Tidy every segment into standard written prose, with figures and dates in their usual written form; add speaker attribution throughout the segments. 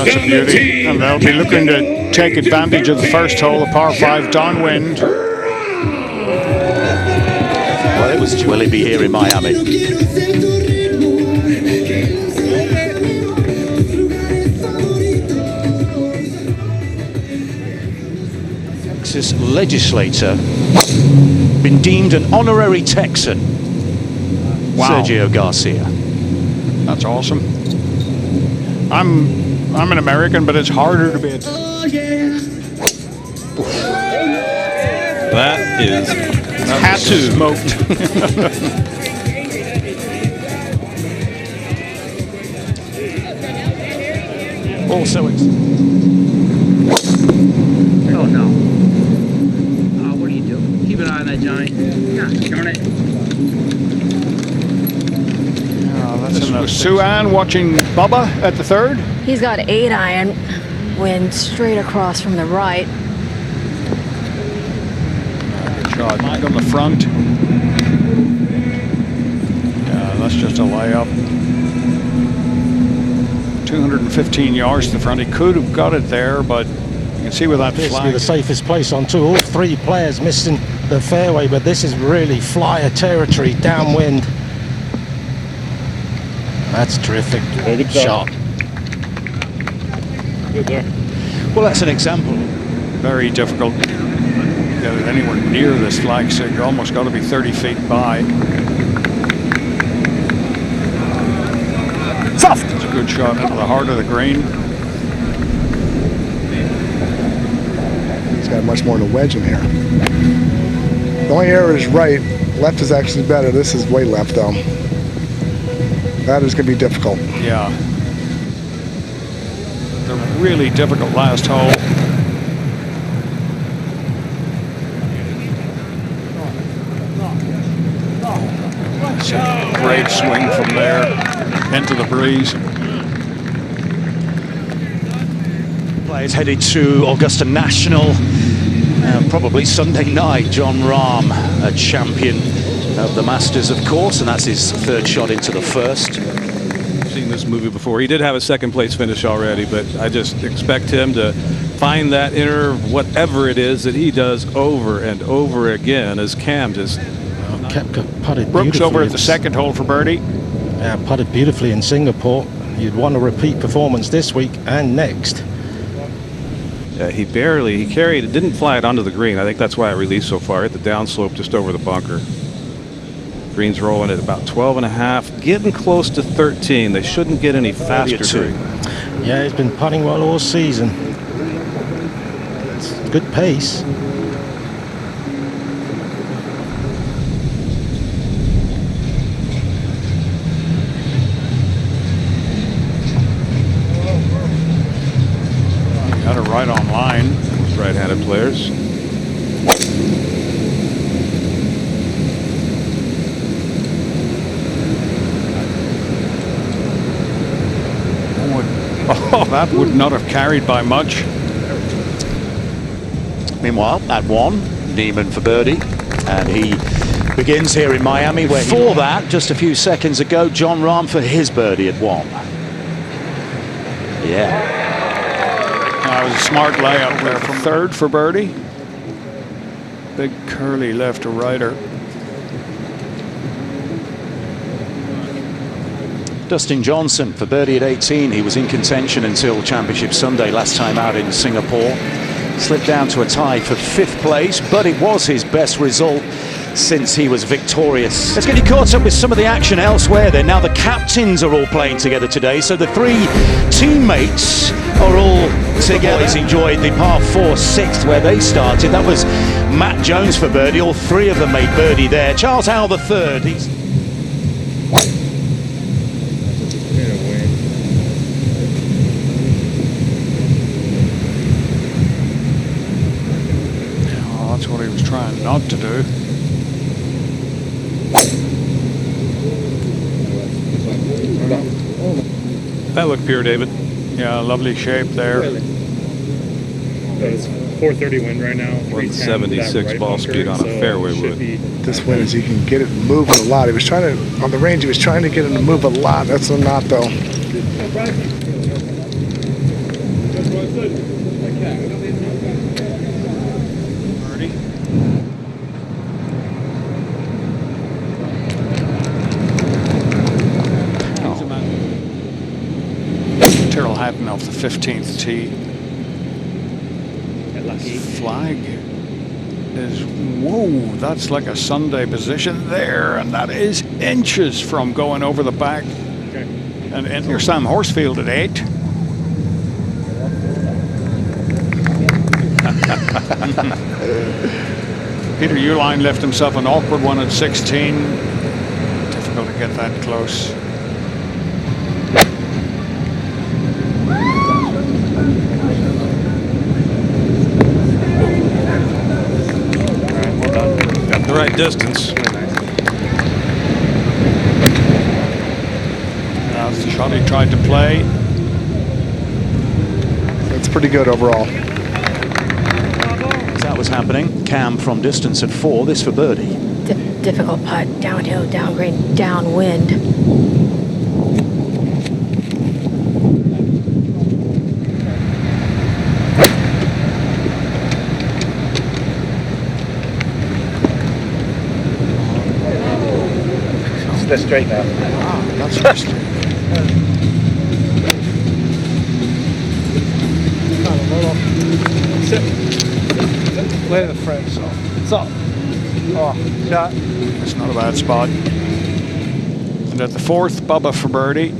Speaker 1: That's a beauty. And they'll be looking to take advantage of the first hole, a par 5 downwind.
Speaker 2: Well, it was. Will he be here in Miami? Texas legislator been deemed an honorary Texan. Wow. Sergio Garcia.
Speaker 1: That's awesome. I'm an American, but it's harder to be a...
Speaker 3: That is tattoo
Speaker 1: smoked.
Speaker 2: Also, it's...
Speaker 4: Oh no. What are you doing? Keep an eye on that, Johnny. God darn it.
Speaker 1: This was Sue-Ann watching Bubba at the third.
Speaker 5: He's got 8 iron, wind straight across from the right.
Speaker 1: Good shot. Mike on the front. Yeah, that's just a layup. 215 yards to the front. He could have got it there, but you can see with that
Speaker 6: This
Speaker 1: flag.
Speaker 6: is the safest place on tour. All 3 players missing the fairway, but this is really flyer territory, downwind. That's terrific shot.
Speaker 2: Well, that's an example.
Speaker 1: Very difficult to get it anywhere near this flag, so you almost got to be 30 feet by.
Speaker 6: Soft.
Speaker 1: It's a good shot into the heart of the green.
Speaker 7: He's got much more than a wedge in here. The only error is right. Left is actually better. This is way left, though. That is going to be difficult.
Speaker 1: Yeah. The really difficult last hole. It's a great swing from there into the breeze.
Speaker 2: Players headed to Augusta National. Probably Sunday night. Jon Rahm, a champion of the Masters, of course, and that's his 3rd shot into the 1st.
Speaker 3: I've seen this movie before. He did have a 2nd place finish already, but I just expect him to find that inner whatever it is that he does over and over again as Cam just...
Speaker 6: Koepka putted
Speaker 1: Brooks
Speaker 6: beautifully.
Speaker 1: over at the 2nd hole for birdie.
Speaker 6: Yeah, putted beautifully in Singapore. You'd want a repeat performance this week and next.
Speaker 3: Yeah, he carried it, didn't fly it onto the green. I think that's why it released so far. Hit the downslope just over the bunker. Green's rolling at about 12.5, getting close to 13. They shouldn't get any faster.
Speaker 6: Yeah, he's been putting well all season. It's good pace.
Speaker 1: Got it right on line.
Speaker 3: Right-handed players.
Speaker 1: Oh, that would not have carried by much.
Speaker 2: Meanwhile, at 1, Niemann for birdie, and he begins here in Miami. Where before that, just a few seconds ago, Jon Rahm for his birdie at 1. Yeah.
Speaker 1: That was a smart layup there from 3rd for birdie. Big curly left to righter.
Speaker 2: Dustin Johnson for birdie at 18. He was in contention until Championship Sunday last time out in Singapore. Slipped down to a tie for 5th place, but it was his best result since he was victorious. Let's get you caught up with some of the action elsewhere then. Now the captains are all playing together today, so the 3 teammates are all together. The boys enjoyed the par 4 6th where they started. That was Matt Jones for birdie. All 3 of them made birdie there. Charles Howell the 3rd. He's
Speaker 1: That's what he was trying not to do.
Speaker 3: That looked pure, David.
Speaker 1: Yeah, lovely shape there.
Speaker 8: It's 430 wind right now.
Speaker 3: 176 ball speed on a fairway wood.
Speaker 7: This wind is you can get it moving a lot. He was trying to, on the range, he was trying to get him to move a lot. That's not, though.
Speaker 1: Hatton off the 15th tee.
Speaker 4: Get lucky.
Speaker 1: Flag is, whoa, that's like a Sunday position there, and that is inches from going over the back.
Speaker 4: Okay.
Speaker 1: And enter Sam Horsfield at 8. Peter Uihlein left himself an awkward one at 16. Difficult to get that close.
Speaker 3: Got the right distance.
Speaker 1: That's the shot he tried to play.
Speaker 7: That's pretty good overall.
Speaker 2: As that was happening, Cam from distance at 4. This for birdie.
Speaker 5: Difficult putt, downhill, downgrade, downwind.
Speaker 4: They're straight now.
Speaker 1: Wow, that's interesting.
Speaker 6: Play the frame, so it's up. Oh, shot.
Speaker 1: It's not a bad spot. And at the 4th, Bubba for birdie.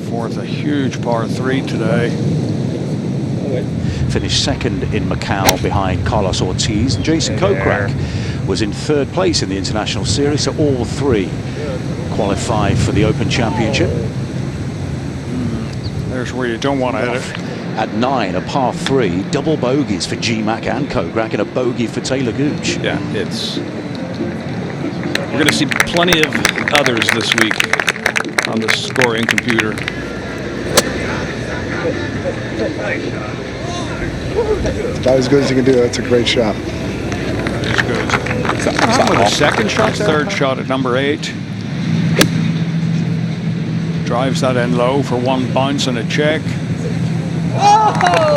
Speaker 1: 4th, a huge par 3 today.
Speaker 2: Finished second in Macau behind Carlos Ortiz. And Jason Kokrak was in 3rd place in the International Series, so all 3 qualified for the Open Championship.
Speaker 1: There's where you don't want to hit it.
Speaker 2: At 9, a par 3, double bogeys for G-Mac and Kokrak, and a bogey for Taylor Gooch.
Speaker 3: Yeah, we're going to see plenty of others this week on the scoring computer.
Speaker 7: It's about as good as you can do. That's a great shot.
Speaker 1: That is good. With a second shot, 3rd shot at number 8. Drives that in low for 1 bounce and a check.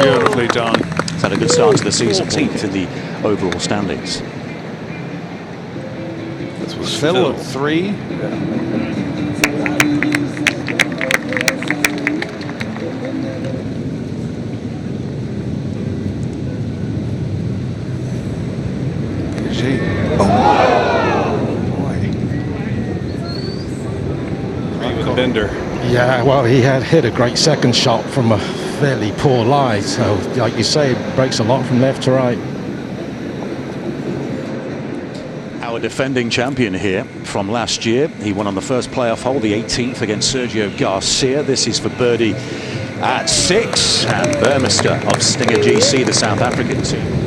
Speaker 1: Beautifully done.
Speaker 2: It's had a good start to the season, 10th in the overall standings.
Speaker 1: This was Phil at 3. Is he? Oh, boy.
Speaker 3: With Bender.
Speaker 6: Yeah, well, he had hit a great second shot from a fairly poor lie. So, like you say, it breaks a lot from left to right.
Speaker 2: Our defending champion here from last year. He won on the first playoff hole, the 18th, against Sergio Garcia. This is for birdie at 6. And Burmester of Stinger GC, the South African team.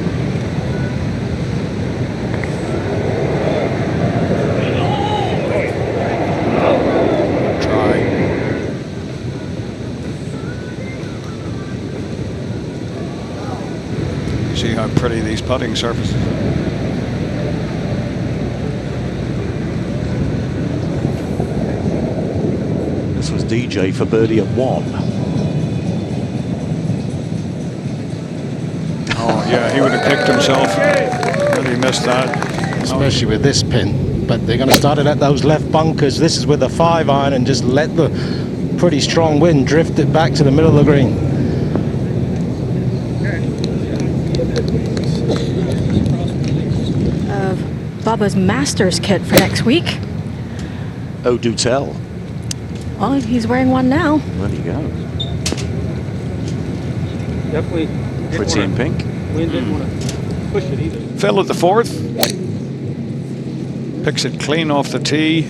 Speaker 1: See how pretty these putting surfaces are.
Speaker 2: This was DJ for birdie at 1.
Speaker 1: Oh, yeah, he would have kicked himself. But he missed that.
Speaker 6: Especially with this pin. But they're going to start it at those left bunkers. This is with a 5-iron and just let the pretty strong wind drift it back to the middle of the green.
Speaker 5: Bubba's Masters kit for next week.
Speaker 2: Oh, do tell.
Speaker 5: Well, he's wearing one now.
Speaker 2: There you go.
Speaker 4: Definitely.
Speaker 2: Pretty in pink.
Speaker 4: Wind didn't want to push it either.
Speaker 1: Phil at the 4th. Picks it clean off the tee.
Speaker 4: Go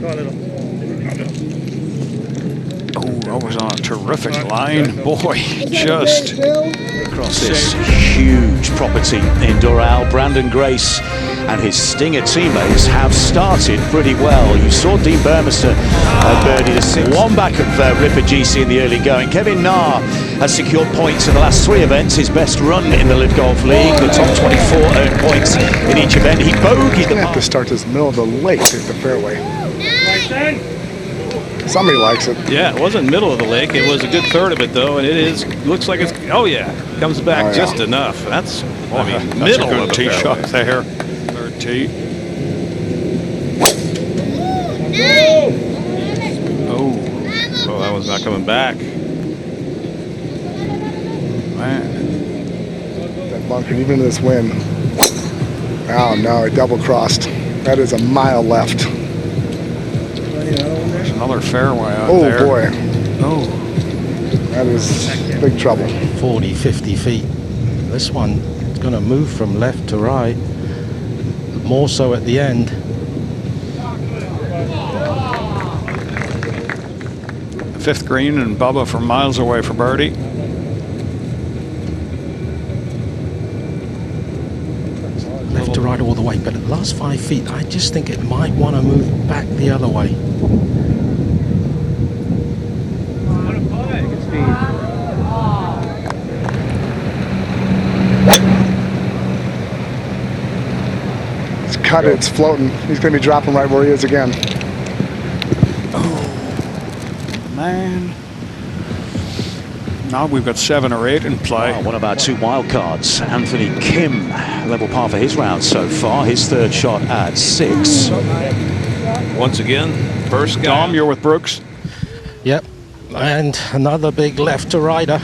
Speaker 4: a little.
Speaker 1: Oh, that was on a terrific line. Boy, just
Speaker 2: Across this huge property in Doral, Brandon Grace and his Stinger teammates have started pretty well. You saw Dean Burmester birdie to 6. 1 back of Ripper GC in the early going. Kevin Na has secured points in the last 3 events, his best run in the LIV Golf League. The top 24 earned points in each event. He bogeyed the
Speaker 7: You have to start this middle of the lake to hit the fairway. Somebody likes it.
Speaker 3: Yeah, it wasn't middle of the lake. It was a good third of it, though, and it is. Looks like it's. Oh yeah, comes back just enough. That's. I mean,
Speaker 1: that's
Speaker 3: middle
Speaker 1: a good
Speaker 3: of the
Speaker 1: tee shot
Speaker 3: fairway.
Speaker 1: there. 3rd tee. Oh,
Speaker 3: Oh, that one's not coming back.
Speaker 1: Man.
Speaker 7: That bunker, even this wind. Oh no, it double crossed. That is a mile left.
Speaker 1: There's another fairway out
Speaker 7: Oh
Speaker 1: there.
Speaker 7: boy,
Speaker 1: Oh.
Speaker 7: that is big trouble.
Speaker 6: 40, 50 feet. This one is going to move from left to right. More so at the end.
Speaker 1: Fifth green and Bubba from miles away for birdie.
Speaker 6: Left to right all the way, but at the last 5 feet, I just think it might want to move back the other way.
Speaker 7: It's cut it, it's floating. He's going to be dropping right where he is again.
Speaker 1: Man. Now we've got 7 or 8 in play.
Speaker 2: One of our 2 wild cards, Anthony Kim, level par for his round so far. His third shot at 6.
Speaker 3: Once again, first guy.
Speaker 1: Dom, you're with Brooks.
Speaker 6: Yep, and another big left to righter.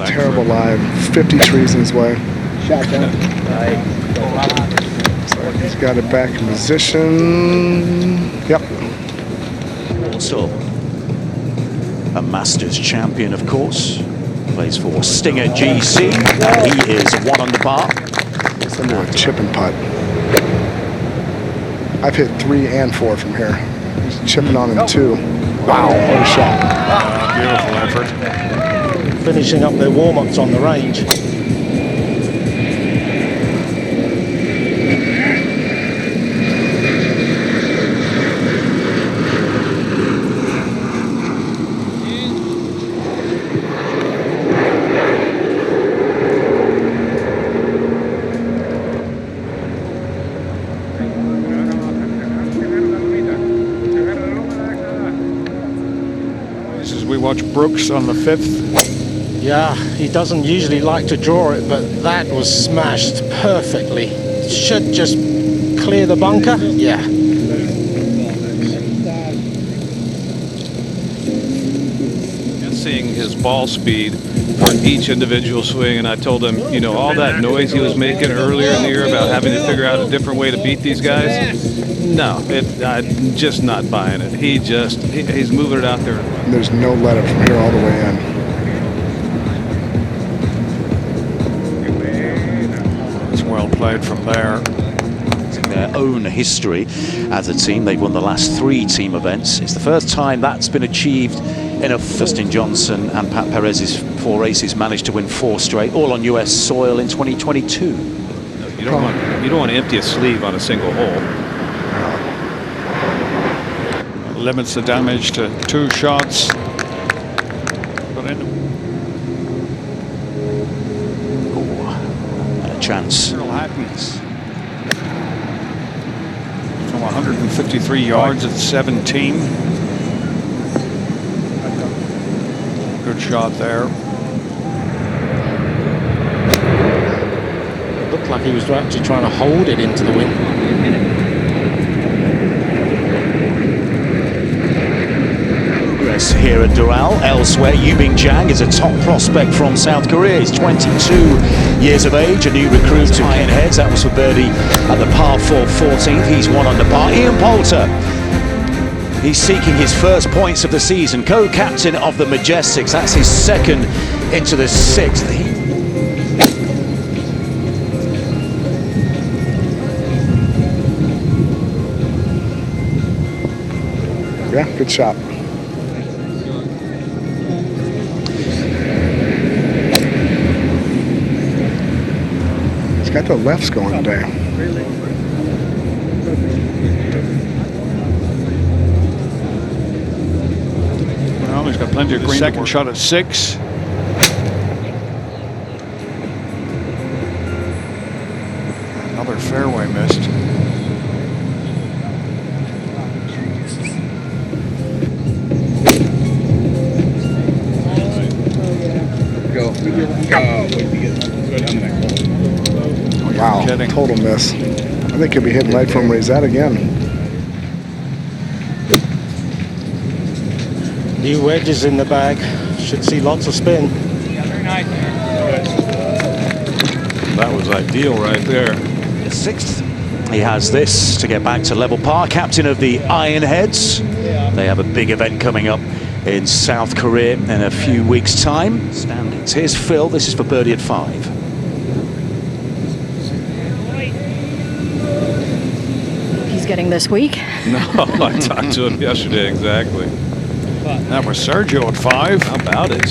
Speaker 7: Terrible line. 50 trees in his way. So he's got it back in position. Yep.
Speaker 2: Also a Masters champion, of course. Plays for Stinger GC. And he is 1 under par.
Speaker 7: It's under a chip and putt. I've hit 3 and 4 from here. He's chipping on him 2. Wow, what a shot.
Speaker 1: Beautiful effort.
Speaker 6: Finishing up their warm-ups on the range.
Speaker 1: We watch Brooks on the 5th.
Speaker 6: Yeah, he doesn't usually like to draw it, but that was smashed perfectly. Should just clear the bunker. Yeah.
Speaker 3: Just seeing his ball speed for each individual swing, and I told him, you know, all that noise he was making earlier in the year about having to figure out a different way to beat these guys. No, I'm just not buying it. He's moving it out there.
Speaker 7: And there's no let up from here all the way in.
Speaker 1: It's well played from there.
Speaker 2: Their own history as a team. They've won the last 3 team events. It's the first time that's been achieved in a Dustin Johnson and Pat Perez's 4 races managed to win 4 straight, all on US soil in 2022.
Speaker 3: You don't want to empty a sleeve on a single hole.
Speaker 1: Limits the damage to 2 shots. But in
Speaker 2: And a chance.
Speaker 1: happens. From 153 yards at 17. Good shot there.
Speaker 6: It looked like he was actually trying to hold it into the wind.
Speaker 2: Here at Doral. Elsewhere, Yubing Jang is a top prospect from South Korea. He's 22 years of age, a new recruit to Iron Heads. That was for birdie at the par 4 14th. He's 1 under par. Ian Poulter, he's seeking his first points of the season. Co-captain of the Majestics. That's his 2nd into the 6th.
Speaker 7: Yeah, good shot. Got the lefts going today.
Speaker 1: Well, he's got plenty of green. Second shot at 6. Another fairway missed.
Speaker 7: Wow, total miss. I think he'll be hitting right from where he's at again.
Speaker 6: New wedges in the bag. Should see lots of spin.
Speaker 3: That was ideal right there.
Speaker 2: The 6th. He has this to get back to level par. Captain of the Ironheads. They have a big event coming up in South Korea in a few weeks' time. Standings. Here's Phil. This is for birdie at 5.
Speaker 5: He's getting this week.
Speaker 3: No, I talked to him yesterday, exactly.
Speaker 1: That was Sergio at 5.
Speaker 3: How about it?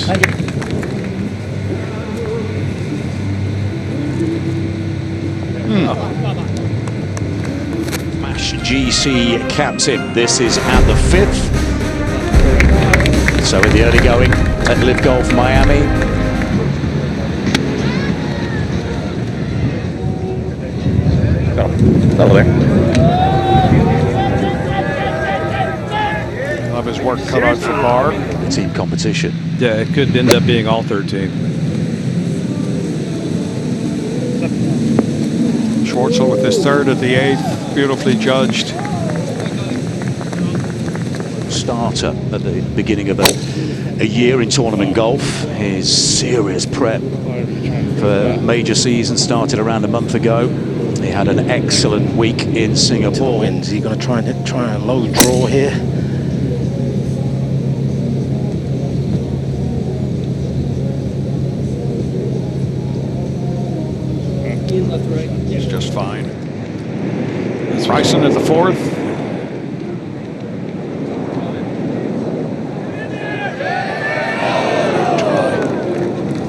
Speaker 2: Smash GC captain. This is at the 5th. So in the early going at LIV Golf Miami.
Speaker 3: Over there.
Speaker 1: He'll have his work cut out for par.
Speaker 2: The team competition.
Speaker 3: Yeah, it could end up being all 13.
Speaker 1: Schwartzel with his 3rd at the 8th. Beautifully judged.
Speaker 2: Starter at the beginning of a year in tournament golf. His serious prep for major season started around a month ago. He had an excellent week in Singapore.
Speaker 6: Wins. He's going to try a low draw here.
Speaker 1: He's just fine. Bryson at the 4th.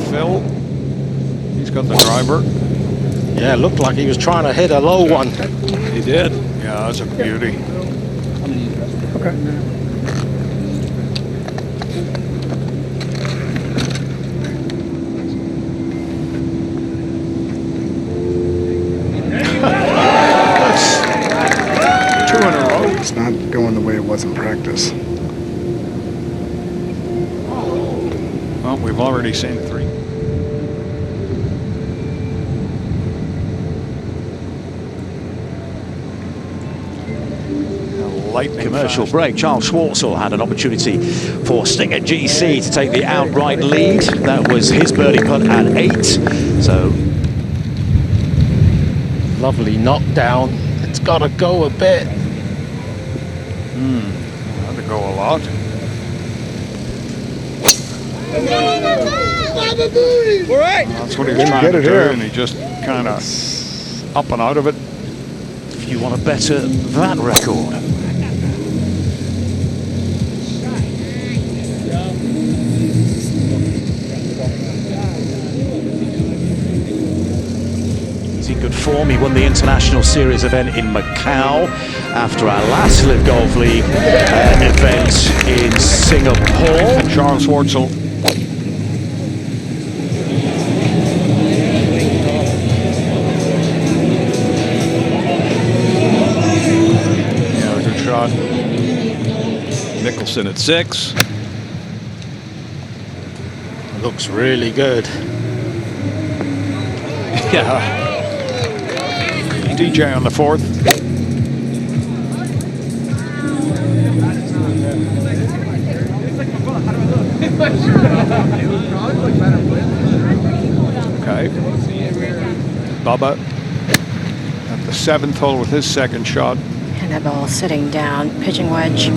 Speaker 1: Phil. He's got the driver.
Speaker 6: Yeah, it looked like he was trying to hit a low one.
Speaker 3: He did.
Speaker 1: Yeah, that's a beauty. That's 2 in a row.
Speaker 7: It's not going the way it was in practice.
Speaker 1: Well, we've already seen 3.
Speaker 2: Commercial break. Charles Schwartzel had an opportunity for Stinger GC to take the outright lead. That was his birdie putt at 8. So
Speaker 6: Lovely knockdown. It's got to go a bit.
Speaker 1: Had to go a lot. That's what he was trying to do, and he just kind of up and out of it.
Speaker 2: if you want to better that record. In good form, he won the International Series event in Macau after our last LIV Golf League event in Singapore.
Speaker 1: Charles Schwartzel.
Speaker 3: Yeah, good shot. Mickelson at 6.
Speaker 6: Looks really good.
Speaker 3: Yeah.
Speaker 1: DJ on the 4th. Okay. Bubba at the 7th hole with his second shot.
Speaker 5: And that ball sitting down, pitching wedge.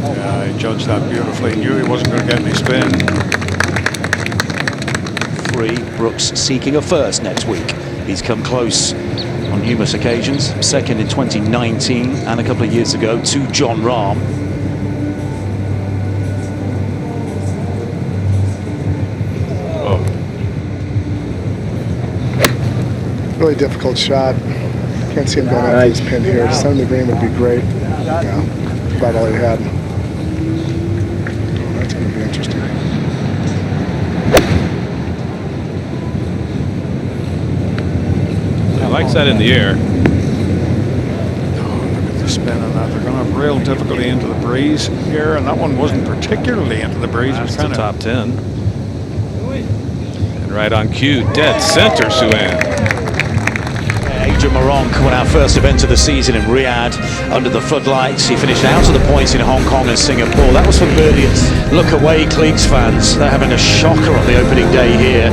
Speaker 1: Yeah, he judged that beautifully. Knew he wasn't going to get any spin.
Speaker 2: 3, Brooks seeking a first next week. He's come close on numerous occasions. Second in 2019 and a couple of years ago to Jon Rahm.
Speaker 7: Really difficult shot. Can't see him going after this pin here. Center the green would be great. Yeah, about all he had. Oh, that's going to be interesting.
Speaker 3: Likes that in the air.
Speaker 1: Oh, look at the spin on that. They're going to have real difficulty into the breeze here, and that one wasn't particularly into the breeze.
Speaker 3: That's
Speaker 1: It was
Speaker 3: the
Speaker 1: kind of
Speaker 3: top 10. And right on cue, dead center, Suan.
Speaker 2: Adrian Moronk won our first event of the season in Riyadh under the floodlights. He finished out of the points in Hong Kong and Singapore. That was for birdie. Look away, Cleeks fans. They're having a shocker on the opening day here.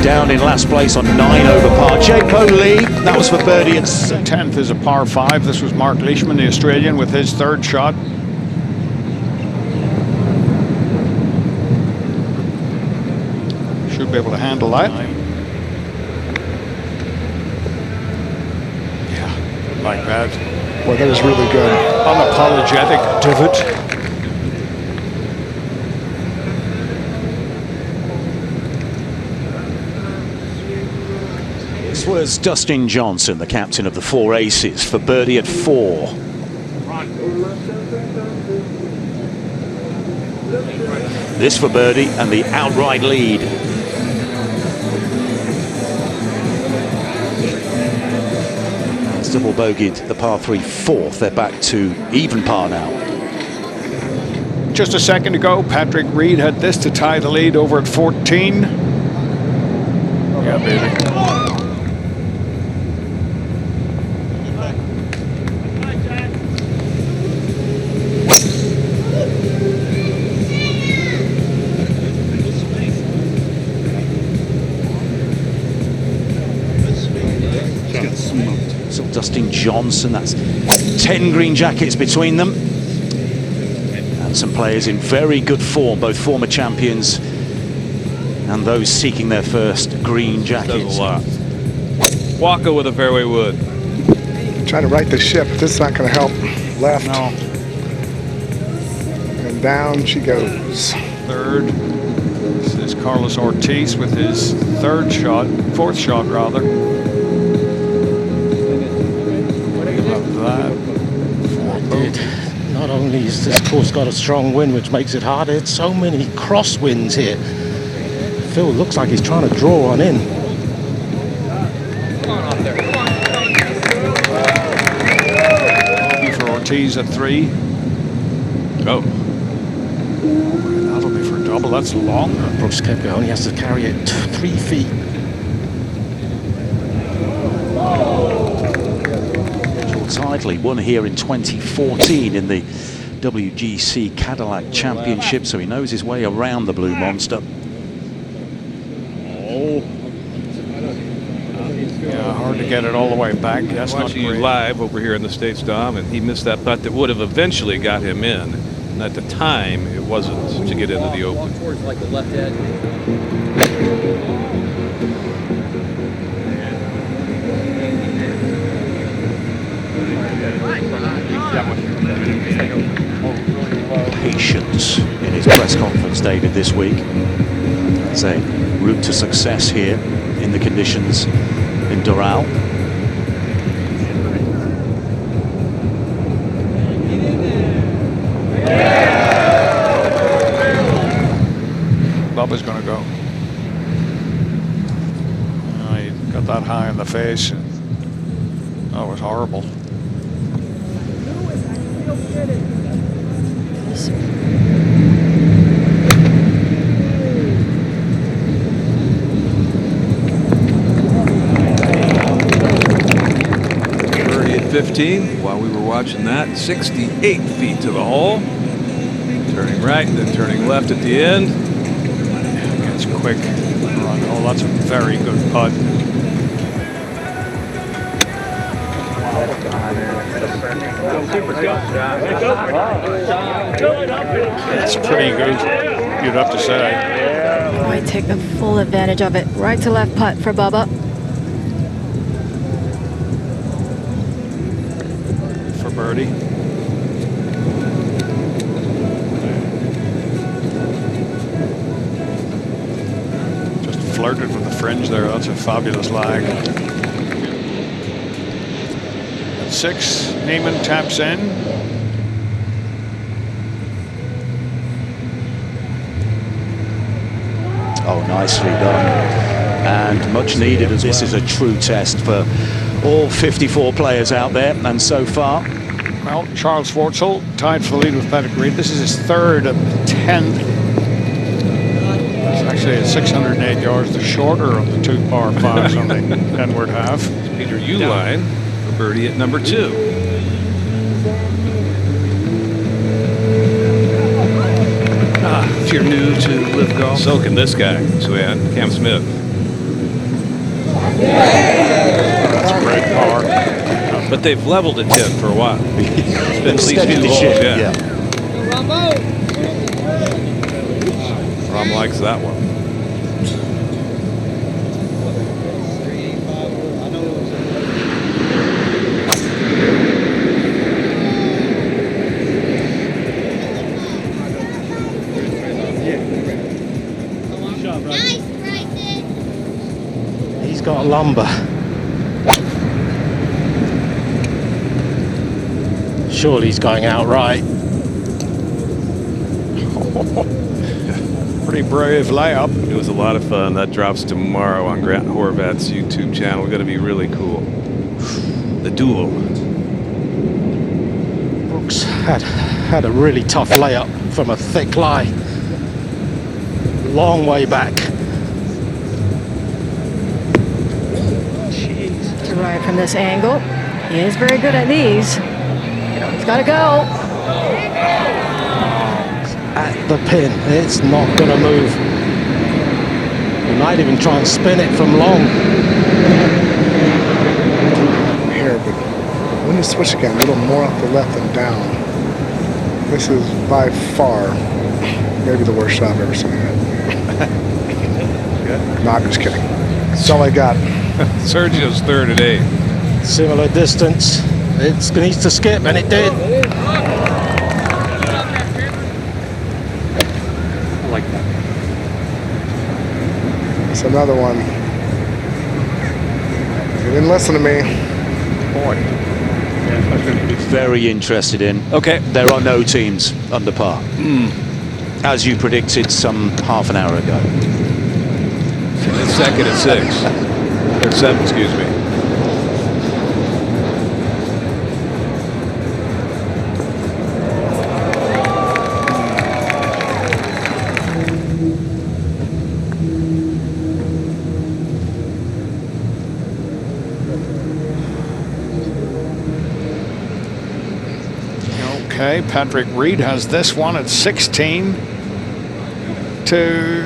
Speaker 2: Down in last place on 9 over par. J-Po Lee, that was for birdie. It's
Speaker 1: The 10th is a par 5. This was Mark Leishman, the Australian, with his third shot. Should be able to handle that. Yeah, like that.
Speaker 7: Boy, that is really good.
Speaker 1: Unapologetic divot.
Speaker 2: This was Dustin Johnson, the captain of the Four Aces, for birdie at 4. This for birdie and the outright lead. It's double bogeyed the par 3 4th. They're back to even par now.
Speaker 1: Just a second ago, Patrick Reed had this to tie the lead over at 14. Yeah, baby.
Speaker 2: So Dustin Johnson, that's 10 green jackets between them. And some players in very good form, both former champions and those seeking their first green jackets.
Speaker 3: Does a lot. Waka with a fairway wood.
Speaker 7: Trying to right the ship. This is not going to help. Left.
Speaker 1: No.
Speaker 7: And down she goes.
Speaker 1: Third. This is Carlos Ortiz with his fourth shot rather. That.
Speaker 6: Not only is this course got a strong wind, which makes it harder, it's so many crosswinds here. Phil looks like he's trying to draw one in.
Speaker 1: For Ortiz at 3.
Speaker 3: Oh.
Speaker 1: That'll be for double. That's long.
Speaker 6: Brooks Koepka only has to carry it 3 feet.
Speaker 2: Title he won here in 2014 in the WGC Cadillac Championship, so he knows his way around the Blue Monster.
Speaker 1: Yeah, hard to get it all the way back. That's not
Speaker 3: Watching you
Speaker 1: great.
Speaker 3: live over here in the States, Dom, and he missed that putt that would have eventually got him in. And at the time, it wasn't to get into the Open.
Speaker 4: Towards like the left edge.
Speaker 2: Patience in his press conference, David, this week. It's a route to success here in the conditions in Doral.
Speaker 1: Bubba's going to go. Oh, he got that high in the face. Oh, it was horrible.
Speaker 3: Birdie at 15 while we were watching that. 68 feet to the hole. Turning right, then turning left at the end.
Speaker 1: Gets quick. Oh, that's a very good putt. It's pretty good, you'd have to say.
Speaker 5: Might take the full advantage of it. Right to left putt for Bubba.
Speaker 1: For birdie. Just flirted with the fringe there. That's a fabulous lag. At 6, Niemann taps in.
Speaker 2: Oh, nicely done. And much needed, as this is a true test for all 54 players out there. And so far,
Speaker 1: Well, Charles Schwartzel tied for the lead with Patrick Reed. This is his third at the 10th. It's actually at 608 yards, the shorter of the 2 par 5s on the Edward half.
Speaker 3: Peter Uihlein for birdie at number 2. If you're new to LIV Golf, soaking this guy, Suan, Cam Smith.
Speaker 1: That's a great par.
Speaker 3: But they've leveled at 10 for a while. It's been at least 2 holes, yeah. Rahm likes that one.
Speaker 6: He's got lumber. Surely he's going out right.
Speaker 1: Pretty brave layup.
Speaker 3: It was a lot of fun. That drops tomorrow on Grant Horvat's YouTube channel. Going to be really cool. The duel.
Speaker 6: Brooks had a really tough layup from a thick lie. Long way back.
Speaker 5: To ride from this angle. He is very good at these. He's got to go.
Speaker 6: At the pin, it's not going to move. He might even try and spin it from long.
Speaker 7: Here, but when you switch again, a little more off the left than down. This is by far maybe the worst shot I've ever seen. No, I'm just kidding. That's all I got.
Speaker 3: Sergio's third at 8.
Speaker 6: Similar distance. It needs to skip, and it did.
Speaker 3: I like that.
Speaker 7: It's another one. You didn't listen to me.
Speaker 2: Very interested in.
Speaker 3: Okay.
Speaker 2: There are no teams under par. As you predicted some half an hour ago.
Speaker 3: It's second at 6. Or 7, excuse me.
Speaker 1: Okay, Patrick Reed has this one at 16 to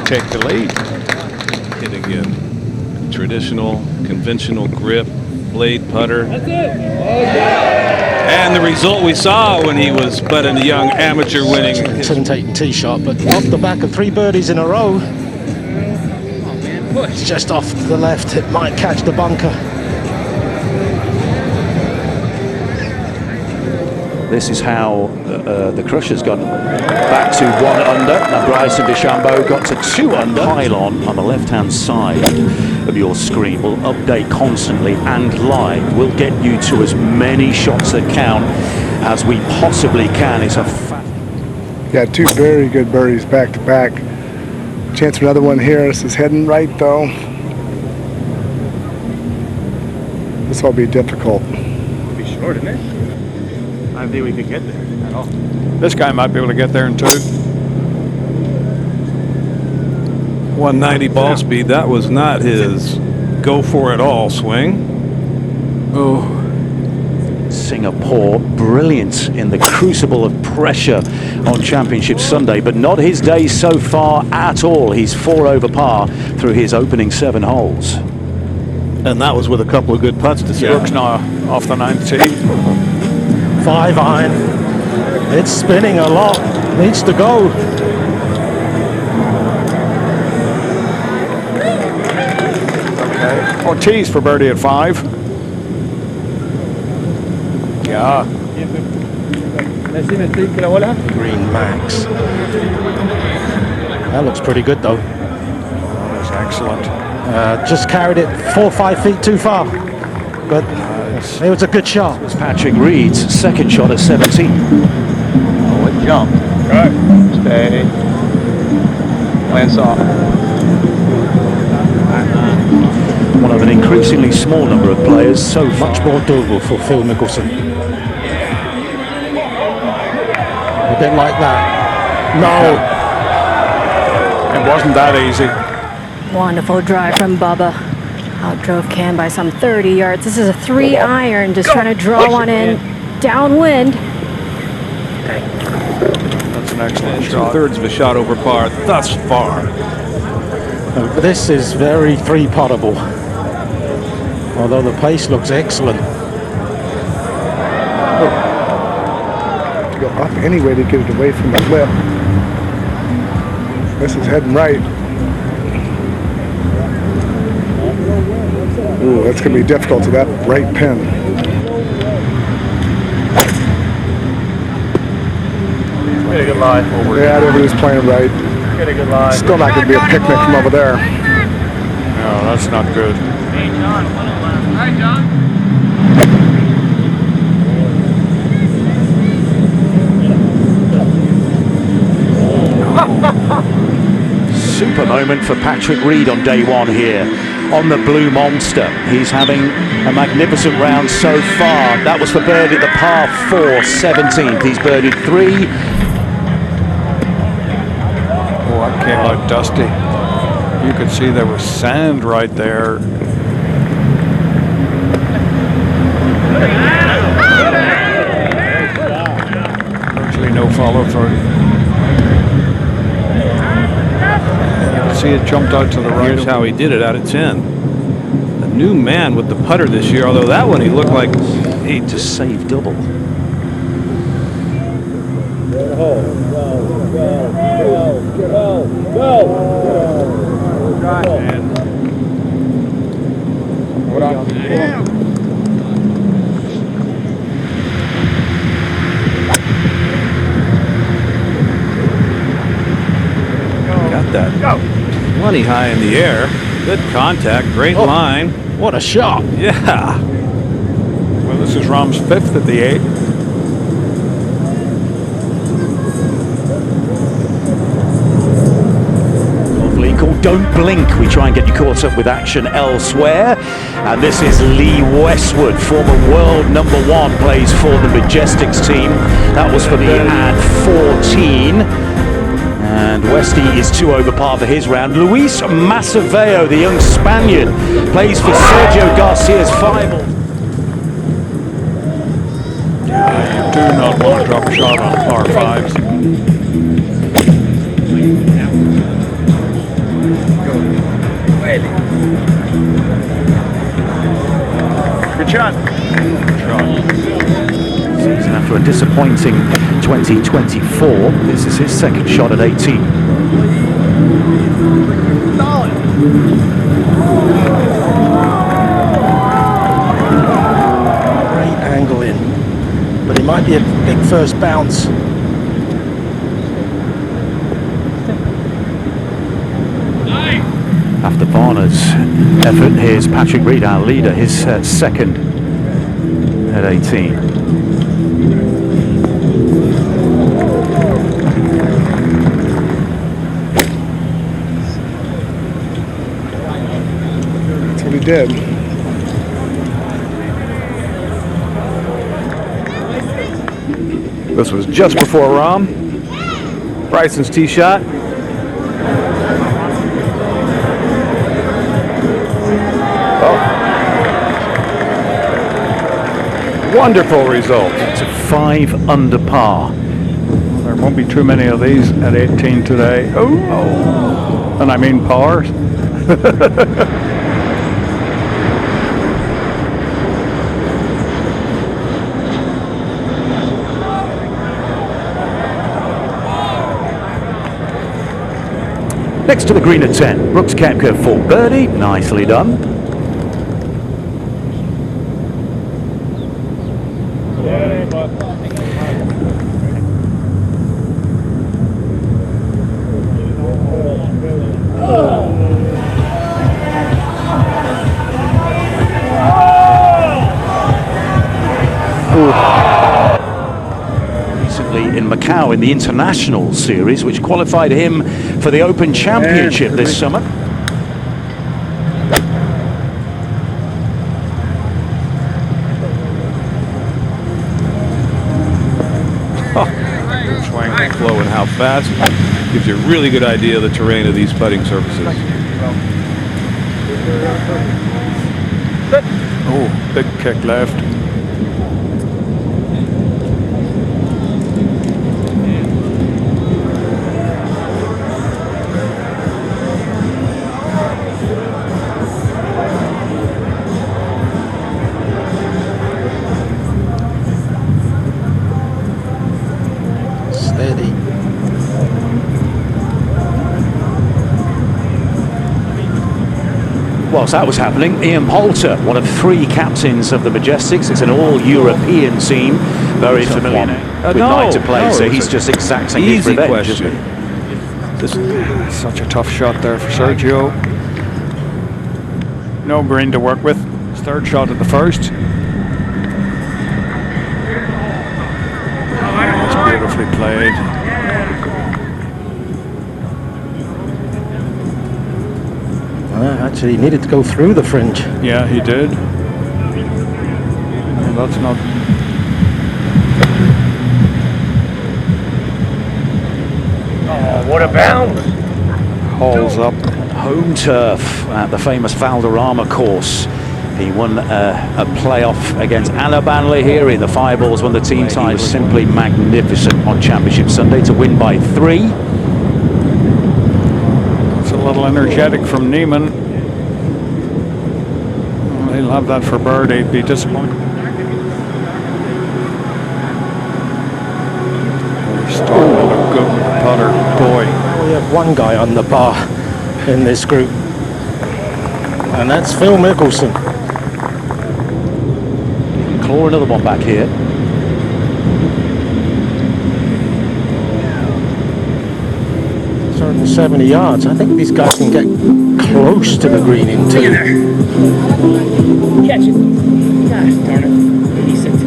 Speaker 1: take the lead.
Speaker 3: Hit again. Traditional, conventional grip, blade putter. And the result we saw when he was but a young amateur winning.
Speaker 6: Intimidating tee shot, but off the back of 3 birdies in a row. It's just off to the left. It might catch the bunker.
Speaker 2: This is how the Crushers got back to 1 under. Now Bryson DeChambeau got to 2 under. Pylon on the left-hand side of your screen will update constantly and live. We'll get you to as many shots that count as we possibly can. It's a
Speaker 7: Yeah, 2 very good birdies back to back. Chance for another one here. This is heading right though. This will be difficult.
Speaker 3: It'll be short, isn't it? I don't think we could get there at all.
Speaker 1: This guy might be able to get there in 2.
Speaker 3: 190 ball speed. That was not his go for it all swing. Oh.
Speaker 2: Singapore, brilliant in the crucible of pressure on Championship Sunday, but not his day so far at all. He's 4 over par through his opening 7 holes.
Speaker 3: And that was with a couple of good putts to say.
Speaker 1: Brooks now off the 9th tee.
Speaker 6: 5 iron. It's spinning a lot. Needs to go.
Speaker 1: Okay. Ortiz for birdie at 5. Yeah.
Speaker 6: Green max. That looks pretty good though.
Speaker 1: That's excellent.
Speaker 6: Just carried it 4 or 5 feet too far. But it was a good shot.
Speaker 2: It's Patrick Reed's second shot at 17.
Speaker 8: Oh, it jumped.
Speaker 1: Right.
Speaker 8: Stay. Land soft.
Speaker 2: One of an increasingly small number of players so far.
Speaker 6: Much more doable for Phil Mickelson. A bit like that. No.
Speaker 1: It wasn't that easy.
Speaker 5: Wonderful drive from Bubba. Outdrove Cam by some 30 yards. This is a 3-iron, just trying to draw one in downwind.
Speaker 1: That's an excellent shot.
Speaker 3: 2/3 of a shot over par thus far.
Speaker 6: This is very three-puttable, although the pace looks excellent.
Speaker 7: To go up anyway to get it away from the lip. This is heading right. Ooh, that's going to be difficult to that right pin.
Speaker 8: Get a good lie.
Speaker 7: Yeah, everybody's playing right.
Speaker 8: Get a good lie.
Speaker 7: Still not going to be a picnic from over there.
Speaker 1: No, that's not good.
Speaker 4: Hey, John. Hi, John.
Speaker 2: Super moment for Patrick Reed on day one here on the Blue Monster. He's having a magnificent round so far. That was for birdie at the par 4 17th. He's birdied 3.
Speaker 1: Oh, that came out dusty. You could see there was sand right there. Virtually no follow through. See, it jumped out to the right.
Speaker 3: Here's how he did it out of 10. A new man with the putter this year, although that one he looked like
Speaker 2: He just saved double.
Speaker 3: got that plenty high in the air. Good contact, great line.
Speaker 6: What a shot.
Speaker 3: Yeah.
Speaker 1: Well, this is Rahm's 5th at the 8.
Speaker 2: Called Don't Blink. We try and get you caught up with action elsewhere. And this is Lee Westwood, former world #1, plays for the Majestics team. That was for the ad 14. And Westy is 2 over par for his round. Luis Maceveo, the young Spaniard, plays for Sergio Garcia's 5.
Speaker 1: You do not want to drop a shot on par 5s. Good shot.
Speaker 2: Season after a disappointing 2024, this is his second shot at 18.
Speaker 6: Great angle in, but it might be a big first bounce.
Speaker 2: After Varner's effort, here's Patrick Reed, our leader, his second at 18.
Speaker 7: That's what he did.
Speaker 3: This was just before Rahm. Bryson's tee shot. Wonderful result.
Speaker 2: It's a 5 under par.
Speaker 1: There won't be too many of these at 18 today. Oh. And I mean pars.
Speaker 2: Next to the green at 10, Brooks Koepka for birdie. Nicely done. Recently in Macau in the International Series, which qualified him for the Open Championship this summer.
Speaker 3: Good swing, flow, and how fast. Gives you a really good idea of the terrain of these putting surfaces.
Speaker 1: Oh, big kick left.
Speaker 6: Steady.
Speaker 2: Whilst that was happening, Ian Poulter, one of 3 captains of the Majestics. It's an all-European team, very familiar with night to play, so he's just exacting his revenge.
Speaker 3: Question.
Speaker 1: Such a tough shot there for Sergio. No green to work with. His 3rd shot at the first. That's beautifully played.
Speaker 6: Actually, he needed to go through the fringe.
Speaker 1: Yeah, he did. Well, that's not.
Speaker 8: Oh, what a bound!
Speaker 1: Hauls up.
Speaker 2: Home turf at the famous Valderrama course. He won a playoff against Anna Banley here in the Fireballs when the team tie was simply magnificent on Championship Sunday to win by 3.
Speaker 1: It's a little energetic from Niemann. Well, he'll have that for birdie. Be disappointed. He's starting to look good with the putter. Boy.
Speaker 6: We have one guy on the bar in this group, and that's Phil Mickelson.
Speaker 2: Claw another one back here.
Speaker 6: It's 170 yards. I think these guys can get close to the green in 2.
Speaker 4: Catch it. Gosh darn it. Decent.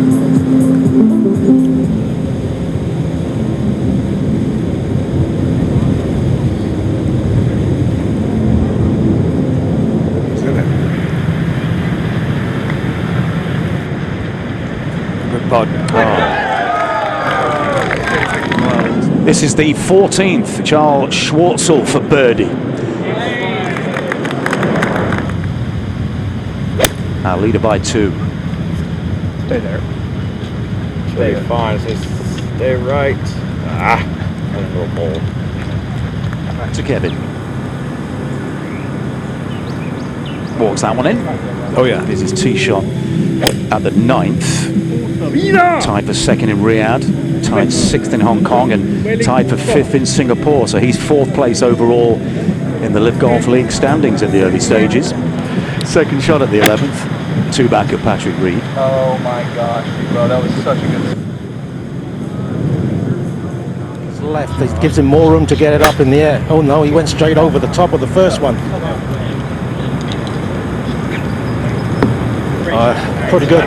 Speaker 1: Good putt.
Speaker 2: This is the 14th Charles Schwartzel for birdie. Our leader by 2.
Speaker 8: Stay there. Stay fine. Stay right. Ah, a little bold.
Speaker 2: Back to Kevin. Walks that one in.
Speaker 3: Oh yeah.
Speaker 2: This is tee shot at the 9th. Tied for 2nd in Riyadh, tied 6th in Hong Kong, and tied for 5th in Singapore. So he's 4th place overall in the LIV Golf League standings at the early stages. 2nd shot at the 11th. 2 back at Patrick Reed.
Speaker 8: Oh my gosh, bro, that was such a good.
Speaker 6: His left, it gives him more room to get it up in the air. Oh no, he went straight over the top of the first one. Pretty good.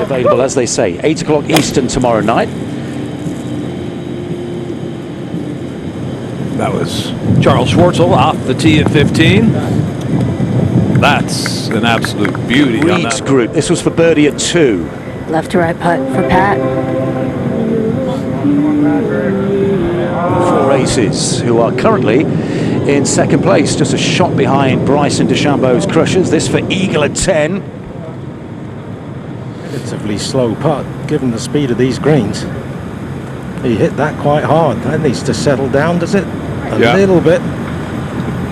Speaker 2: Available, as they say, 8 o'clock Eastern tomorrow night.
Speaker 3: That was Charles Schwartzel off the tee at 15. That's an absolute beauty on
Speaker 2: Reed's
Speaker 3: that.
Speaker 2: group. This was for birdie at 2.
Speaker 5: Left to right putt for Pat.
Speaker 2: 4 aces who are currently in 2nd place, just a shot behind Bryson DeChambeau's Crushers. This for eagle at 10.
Speaker 6: Relatively slow putt, given the speed of these greens. He hit that quite hard. That needs to settle down, does it? A little bit.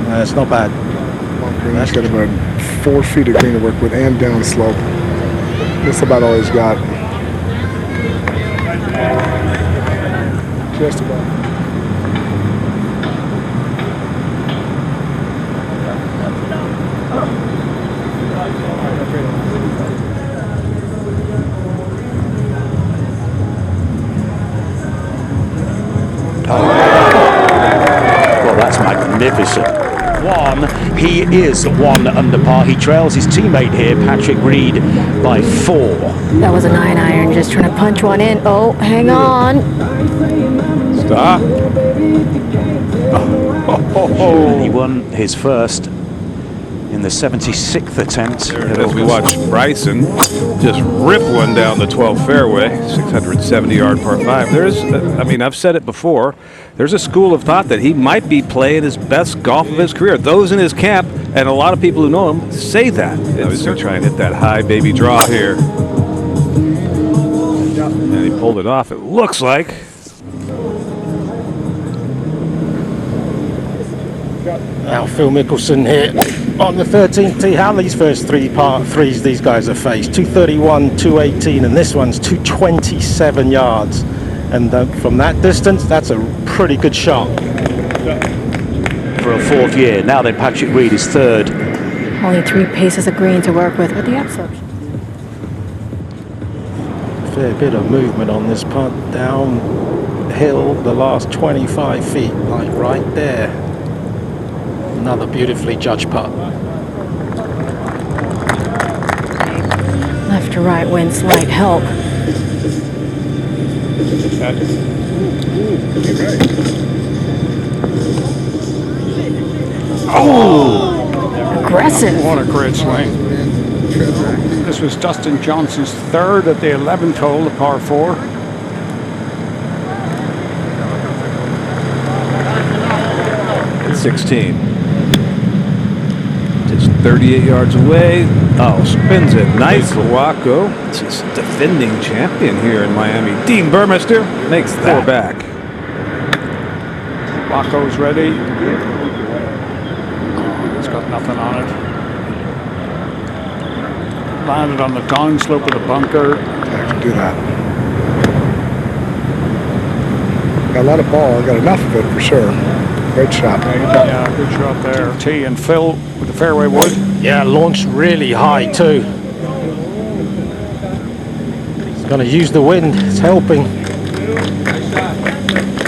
Speaker 6: That's not bad.
Speaker 7: That's got about 4 feet of green to work with and down slope. That's about all he's got. Just about.
Speaker 2: Well, that's magnificent. He is 1 under par. He trails his teammate here, Patrick Reed, by 4.
Speaker 5: That was a 9-iron, just trying to punch one in. Oh, hang on.
Speaker 3: Stop.
Speaker 2: He won his first in the 76th attempt.
Speaker 3: As we watch Bryson just rip one down the 12th fairway, 670-yard par 5. There's, I mean, I've said it before, There's a school of thought that he might be playing his best golf of his career. Those in his camp, and a lot of people who know him, say that. He's going to try and hit that high baby draw here. And he pulled it off, it looks like.
Speaker 6: Now Phil Mickelson here on the 13th tee. How these first three par threes these guys have faced. 231, 218, and this one's 227 yards. And from that distance, that's a pretty good shot.
Speaker 2: For a fourth year. Now then, Patrick Reed is third.
Speaker 5: Only 3 paces of green to work with the upslope.
Speaker 6: Fair bit of movement on this putt. Downhill the last 25 feet, like right there. Another beautifully judged putt.
Speaker 5: Left to right wind, slight help.
Speaker 1: Oh!
Speaker 5: Aggressive.
Speaker 1: What a great swing. This was Dustin Johnson's third at the 11th hole, the par 4.
Speaker 3: It's 16. It's 38 yards away. Oh, spins it. Nice for Waco. It's his defending champion here in Miami. Dean Burmester makes 4 back.
Speaker 1: Waco's ready. He's got nothing on it. Landed on the downslope of the bunker.
Speaker 7: I can do that. Got a lot of ball. Got enough of it for sure. Great shot.
Speaker 1: Yeah, good shot there. T and Phil with the fairway wood.
Speaker 6: Yeah, launched really high too. He's going to use the wind. It's helping.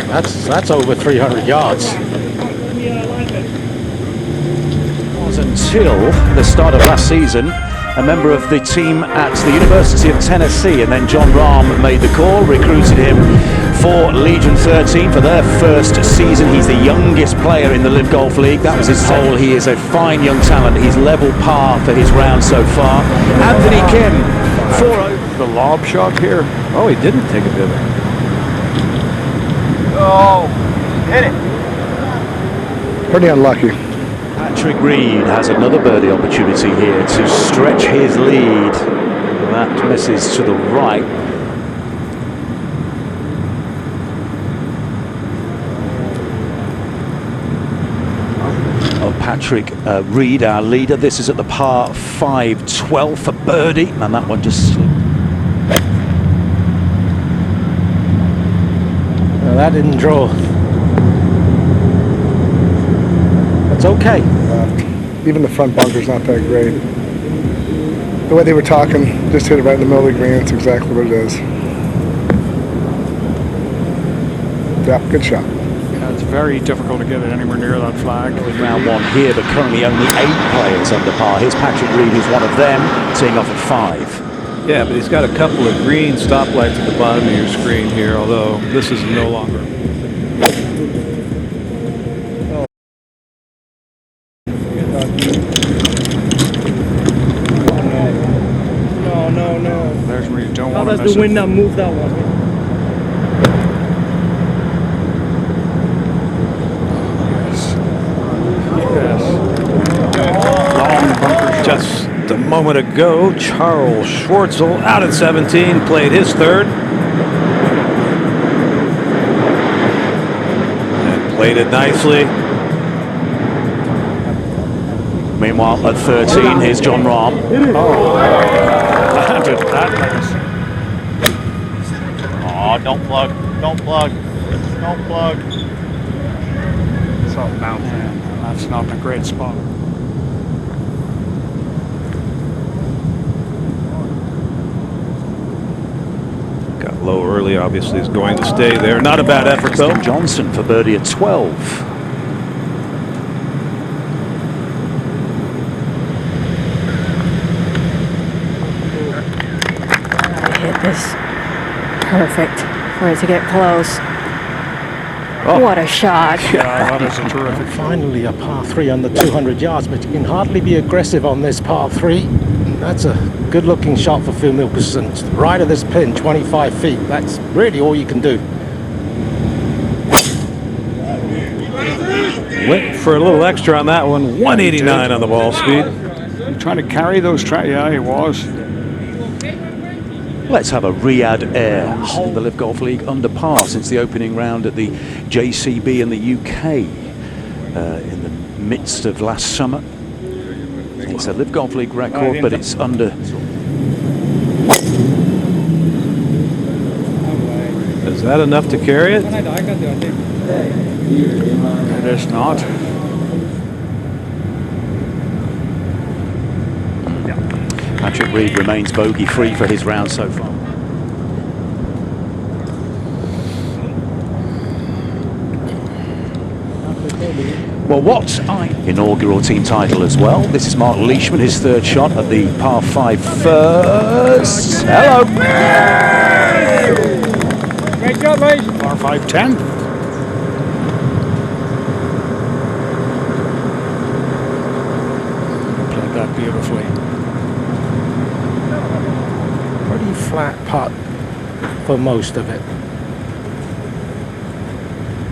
Speaker 6: That's over 300 yards.
Speaker 2: Was until the start of last season a member of the team at the University of Tennessee, and then Jon Rahm made the call, recruited him for Legion 13 for their first season. He's the youngest player in the LIV Golf League. That was his goal. He is a fine young talent. He's level par for his round so far. Anthony Kim, 4-0.
Speaker 1: The lob shot here.
Speaker 3: Oh, he didn't take a divot.
Speaker 8: Oh, hit it.
Speaker 7: Pretty unlucky.
Speaker 2: Patrick Reed has another birdie opportunity here to stretch his lead. That misses to the right. Patrick Reed, our leader. This is at the par 5 12 for birdie, and that one just slipped.
Speaker 6: Well, that didn't draw. That's okay.
Speaker 7: Even the front bunker's not that great. The way they were talking, just hit it right in the middle of the green. That's exactly what it is. Yeah, good shot.
Speaker 1: Yeah, it's very difficult to get it anywhere near that flag.
Speaker 2: Round 1 here, but currently only 8 players under par. Here's Patrick Reed, who's one of them, teeing off at 5.
Speaker 3: Yeah, but he's got a couple of green stoplights at the bottom of your screen here, although this is no longer.
Speaker 4: No.
Speaker 1: There's where you don't
Speaker 4: How
Speaker 1: want to
Speaker 4: does
Speaker 1: miss
Speaker 4: the wind not move that one?
Speaker 1: Long bunker shot.
Speaker 3: Just a moment ago, Charles Schwartzel out at 17, played his third. And played it nicely.
Speaker 2: Meanwhile, at 13, here's Jon Rahm.
Speaker 1: Landed that nice.
Speaker 8: Oh, don't plug. Don't plug. Don't plug.
Speaker 1: It's all bouncing. That's not a great spot.
Speaker 3: Got low early, obviously is going to stay there. Not a bad effort though.
Speaker 2: Dustin Johnson for birdie at 12.
Speaker 5: Hit this perfect for it to get close.
Speaker 3: Oh.
Speaker 5: What a shot.
Speaker 1: Yeah, that is a terrific.
Speaker 6: Finally a par 3 under 200 yards, but you can hardly be aggressive on this par 3. That's a good looking shot for Phil Mickelson. It's the right of this pin, 25 feet. That's really all you can do.
Speaker 3: Went for a little extra on that one. 189 on the ball speed.
Speaker 1: Trying to carry those yeah, he was.
Speaker 2: Let's have a Riyadh Air. The LIV Golf League under par since the opening round at the JCB in the UK in the midst of last summer. It's a LIV Golf League record, but it's under.
Speaker 3: Is that enough to carry it?
Speaker 1: It is not.
Speaker 2: Patrick Reed remains bogey-free for his round so far. Well, what inaugural team title as well. This is Mark Leishman, his third shot at the par 5 first. Hello.
Speaker 1: Great job, mate. Par 5, 10. Played that beautifully.
Speaker 6: Pretty flat putt for most of it.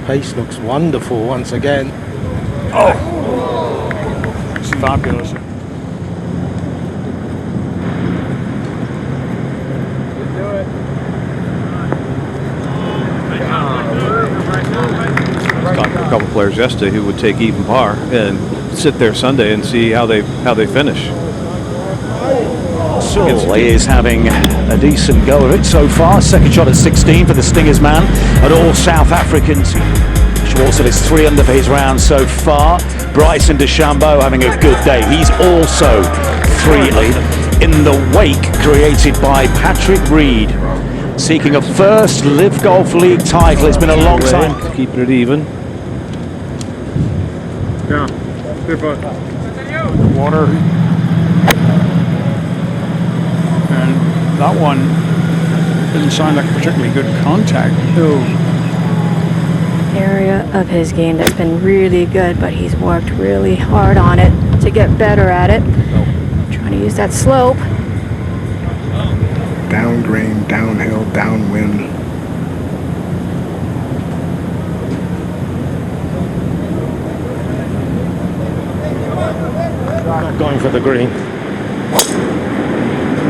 Speaker 6: Pace looks wonderful once again.
Speaker 1: Oh! It's fabulous.
Speaker 3: Talked to a couple players yesterday who would take even par and sit there Sunday and see how they finish.
Speaker 2: So he is having a decent go of it so far. Second shot at 16 for the Stingers man, and all South Africans. Schwartz is 3 under for his round so far. Bryson DeChambeau having a good day. He's also 3 in the wake created by Patrick Reed, seeking a first LIV Golf League title. It's been a long time.
Speaker 3: Keeping it even.
Speaker 1: Yeah. Water. And that one didn't sound like particularly good contact. No.
Speaker 5: Area of his game that's been really good, but he's worked really hard on it to get better at it. Trying to use that slope.
Speaker 7: Down grain, downhill, downwind.
Speaker 6: Not going for the green.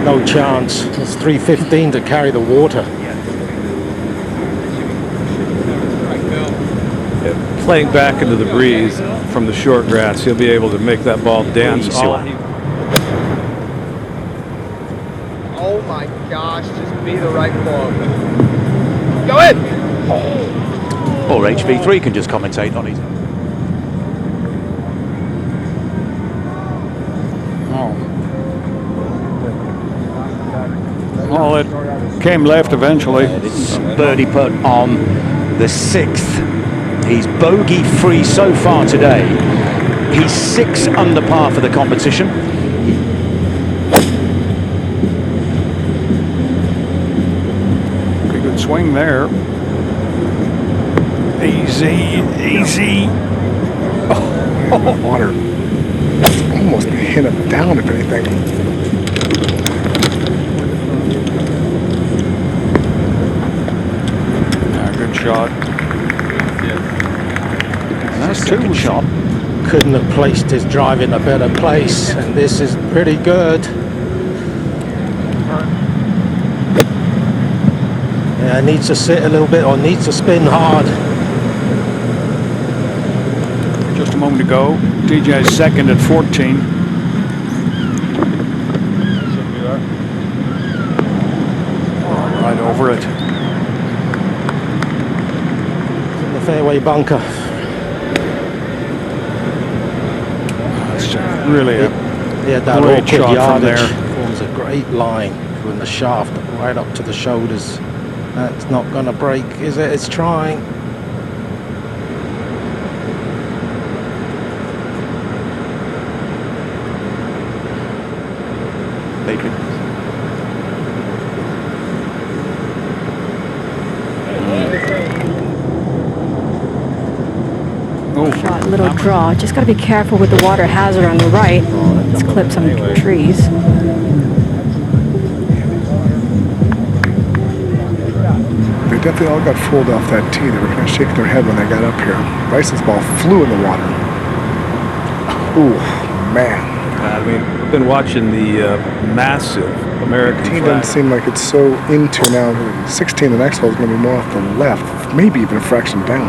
Speaker 6: No chance. It's 315 to carry the water.
Speaker 3: Playing back into the breeze from the short grass, he'll be able to make that ball dance.
Speaker 4: Oh my gosh, just be the right ball. Go in!
Speaker 2: Or HV3 can just commentate on it.
Speaker 1: Oh, it came left eventually.
Speaker 2: It's birdie putt on the 6th. He's bogey-free so far today. He's 6 under par for the competition.
Speaker 1: Pretty good swing there. Easy, easy.
Speaker 7: Oh, water. It's almost a hint of down, if anything.
Speaker 1: Good shot.
Speaker 2: That's a good shot.
Speaker 6: Couldn't have placed his drive in a better place, and this is pretty good. Yeah, needs to sit a little bit or needs to spin hard.
Speaker 1: Just a moment ago, DJ's second at 14. Right over it.
Speaker 6: In the fairway bunker.
Speaker 1: Really a
Speaker 6: Yeah, that
Speaker 1: great
Speaker 6: awkward
Speaker 1: shot from
Speaker 6: yardage
Speaker 1: there.
Speaker 6: forms a great line from the shaft right up to the shoulders. That's not going to break, is it? It's trying.
Speaker 5: Shot, little draw. Just got to be careful with the water hazard on the right. Let's clip some trees.
Speaker 7: They definitely all got fooled off that tee. They were kind of shaking their head when they got up here. Bryson's ball flew in the water. Ooh, man.
Speaker 3: I mean, I've been watching the massive American
Speaker 7: 18
Speaker 3: flag.
Speaker 7: doesn't seem like it's so into now. 16, the next hole is going to be more off the left, maybe even a fraction down.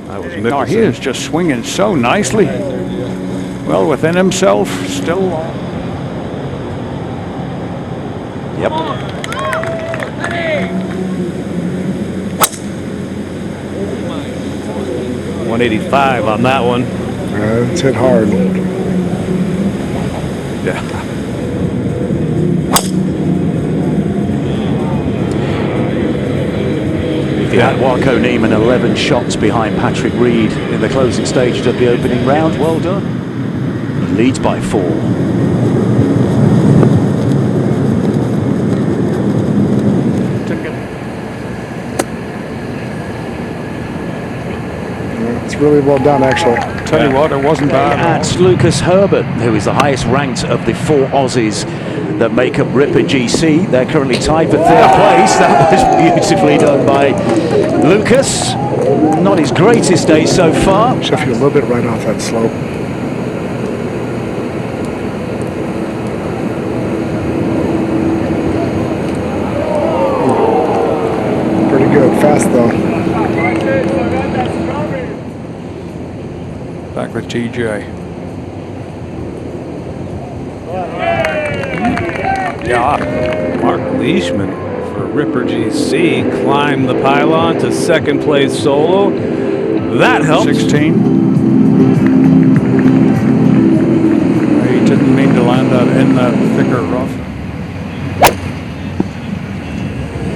Speaker 3: That was
Speaker 1: No,
Speaker 3: Mickelson.
Speaker 1: he is just swinging so nicely. Well within himself, still.
Speaker 2: Yep.
Speaker 3: 185 on that one.
Speaker 7: It's hit hard.
Speaker 3: Yeah.
Speaker 2: If you had Joaquin Niemann 11 shots behind Patrick Reed in the closing stages of the opening round, well done. He leads by 4.
Speaker 7: It's really well done, actually.
Speaker 1: Tell you what, it wasn't bad.
Speaker 2: That's Lucas Herbert, who is the highest ranked of the 4 Aussies that make up Ripper GC. They're currently tied for 3rd place. That was beautifully done by Lucas. Not his greatest day so far.
Speaker 7: Shifted a little bit right off that slope. Pretty good. Fast, though.
Speaker 1: Back with TJ.
Speaker 3: Yeah. Mark Leishman for Ripper GC climbed the pylon to 2nd place solo. That helps.
Speaker 1: 16. He didn't mean to land that in that thicker rough.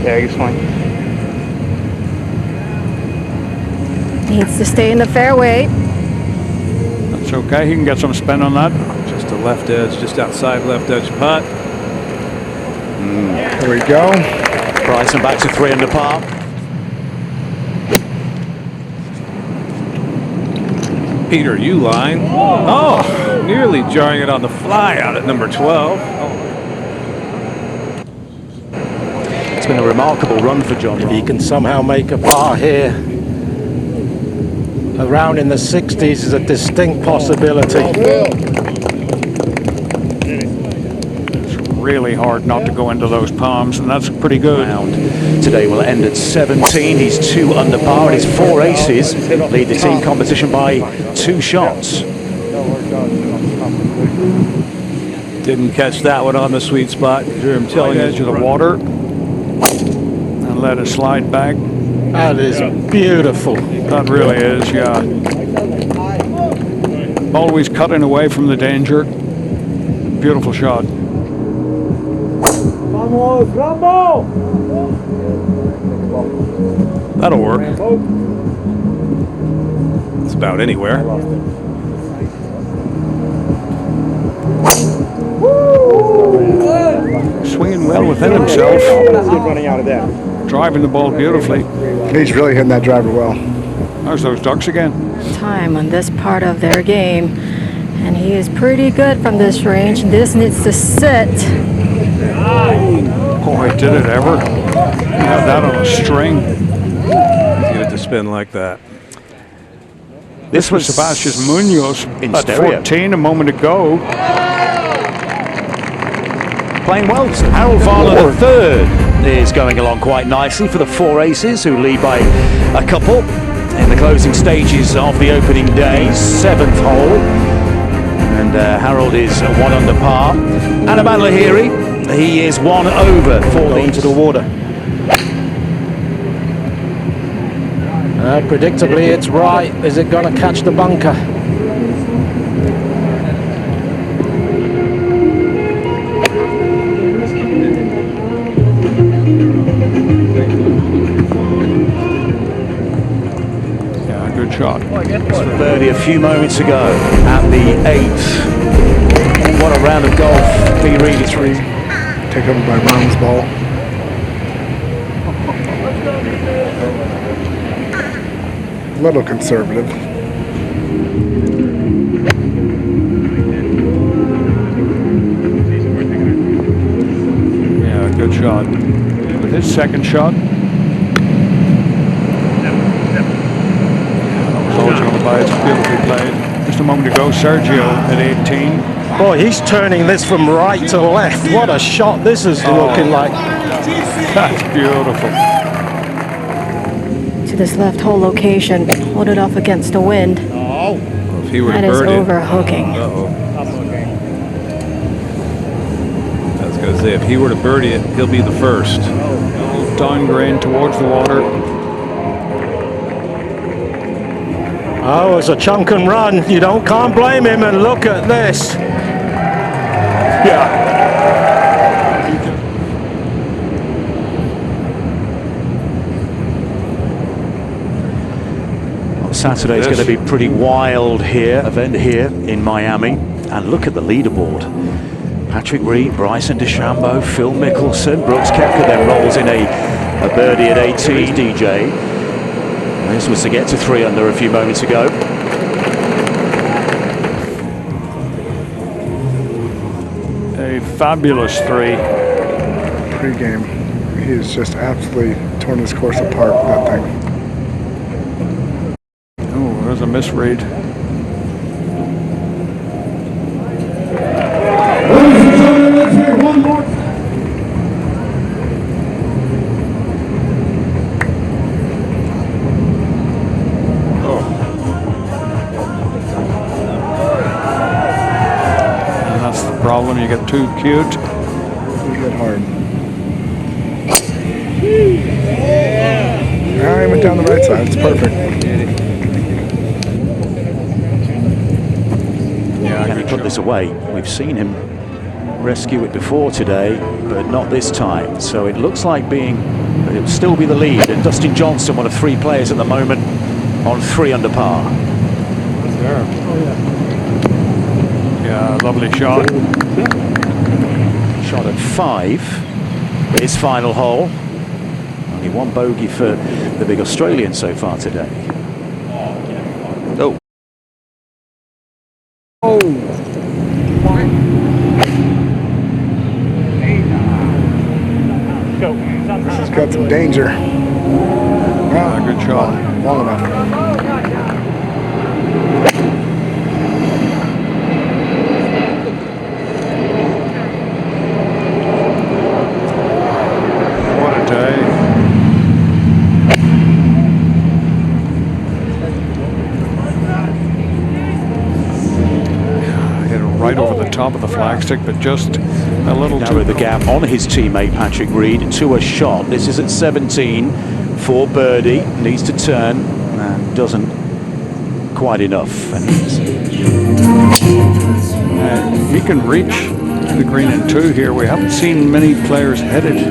Speaker 8: Yeah, he's fine.
Speaker 5: Needs to stay in the fairway.
Speaker 1: That's okay. He can get some spin on that.
Speaker 3: Just a left edge, just outside left edge putt.
Speaker 7: There we go.
Speaker 2: Bryson back to 3 under par.
Speaker 3: Peter Uline. Oh, nearly jarring it on the fly out at number 12.
Speaker 2: It's been a remarkable run for Jon
Speaker 6: If he
Speaker 2: Rahm.
Speaker 6: can somehow make a par here, around in the 60s is a distinct possibility.
Speaker 1: It's really hard not to go into those palms, and that's pretty good.
Speaker 2: Round today will end at 17. He's 2 under par, and his 4 aces lead the team competition by 2 shots.
Speaker 3: Didn't catch that one on the sweet spot. I'm telling you,
Speaker 1: Edge of the water, and let it slide back.
Speaker 6: That is beautiful.
Speaker 1: That really is, yeah. Always cutting away from the danger. Beautiful shot.
Speaker 3: that'll work. It's about anywhere.
Speaker 1: Swinging well within himself.
Speaker 8: Running out of that.
Speaker 1: Driving the ball beautifully.
Speaker 7: He's really hitting that driver well.
Speaker 1: There's those ducks again.
Speaker 5: Time on this part of their game, and he is pretty good from this range. This needs to sit.
Speaker 1: Boy, did it ever. He had that on a string.
Speaker 3: Get it to spin like that.
Speaker 1: This was Sebastian Munoz
Speaker 2: in
Speaker 1: at
Speaker 2: stereo.
Speaker 1: 14 a moment ago.
Speaker 2: Playing well. Harold Varner the third is going along quite nicely for the four aces, who lead by a couple in the closing stages of the opening day. Seventh hole, and Harold is one under par. Anaban Lahiri, he is one over for
Speaker 6: Into the water. Predictably, it's right. Is it going to catch the bunker?
Speaker 1: Yeah, good shot.
Speaker 2: birdie a few moments ago at the 8th. What a round of golf. P. Reed is three.
Speaker 7: Take over by Rahm's ball. A little conservative.
Speaker 1: Yeah, good shot. With his second shot. That was always going to buy. It's beautifully played. Just a moment ago, Sergio at 18.
Speaker 6: Boy, he's turning this from right to left. What a shot this is looking like.
Speaker 1: That's beautiful.
Speaker 5: To this left hole location. Hold it off against the wind.
Speaker 3: If he were
Speaker 5: That
Speaker 3: to
Speaker 5: is
Speaker 3: bird it,
Speaker 5: overhooking.
Speaker 3: I was going to say, if he were to birdie it, he'll be the first.
Speaker 1: Down green towards the water.
Speaker 6: Oh, it's a chunk and run. You can't blame him, and look at this.
Speaker 1: Yeah.
Speaker 2: Saturday's going to be pretty wild here, event here in Miami. And look at the leaderboard. Patrick Reed, Bryson DeChambeau, Phil Mickelson, Brooks Koepka then rolls in a birdie at 18, DJ. This was to get to 3 under a few moments ago.
Speaker 1: A fabulous 3.
Speaker 7: Pre-game, he's just absolutely torn his course apart, that thing.
Speaker 1: Oh, there's a misread. Problem, you get too cute.
Speaker 7: You get hard. Now he went down the right side. It's perfect.
Speaker 2: Yeah, can he put this away? We've seen him rescue it before today, but not this time. So it looks like it'll still be the lead. And Dustin Johnson, one of 3 players at the moment, on 3 under par.
Speaker 1: Yeah, lovely shot.
Speaker 2: Shot at 5. His final hole. Only 1 bogey for the big Australian so far today. Oh.
Speaker 1: Oh.
Speaker 7: This has got some danger. Well,
Speaker 1: Good shot.
Speaker 7: Long enough.
Speaker 1: Right over the top of the flagstick, but just a little
Speaker 2: narrow the gap on his teammate Patrick Reed to a shot. This is at 17 for birdie. Needs to turn and doesn't quite enough. And
Speaker 1: he can reach the green in 2 here. We haven't seen many players hit it.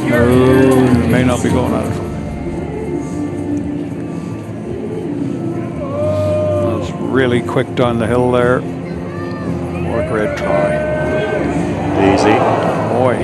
Speaker 1: No, may not be going at it. That's really quick down the hill there. What a great try.
Speaker 2: Easy.
Speaker 1: Boy.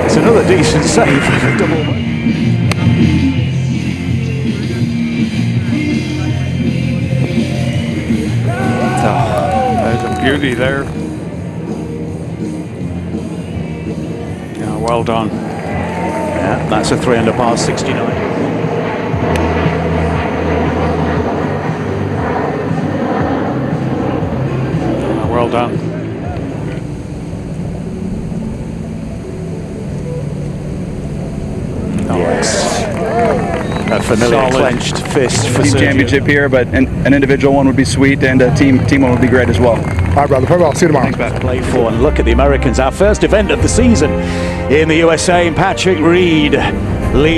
Speaker 2: It's another decent save. Double.
Speaker 1: Beauty there. Yeah, well done.
Speaker 2: Yeah, that's a 3 under par 69.
Speaker 1: Well done.
Speaker 2: Yes. A familiar
Speaker 1: Solid.
Speaker 2: clenched fist for
Speaker 9: Team
Speaker 2: Sergio.
Speaker 9: championship here, but an individual one would be sweet, and a team one would be great as well.
Speaker 7: All right, brother. I'll see you tomorrow.
Speaker 9: Thanks, Pat.
Speaker 2: Play for, and look at the Americans. Our first event of the season in the USA, and Patrick Reed leads.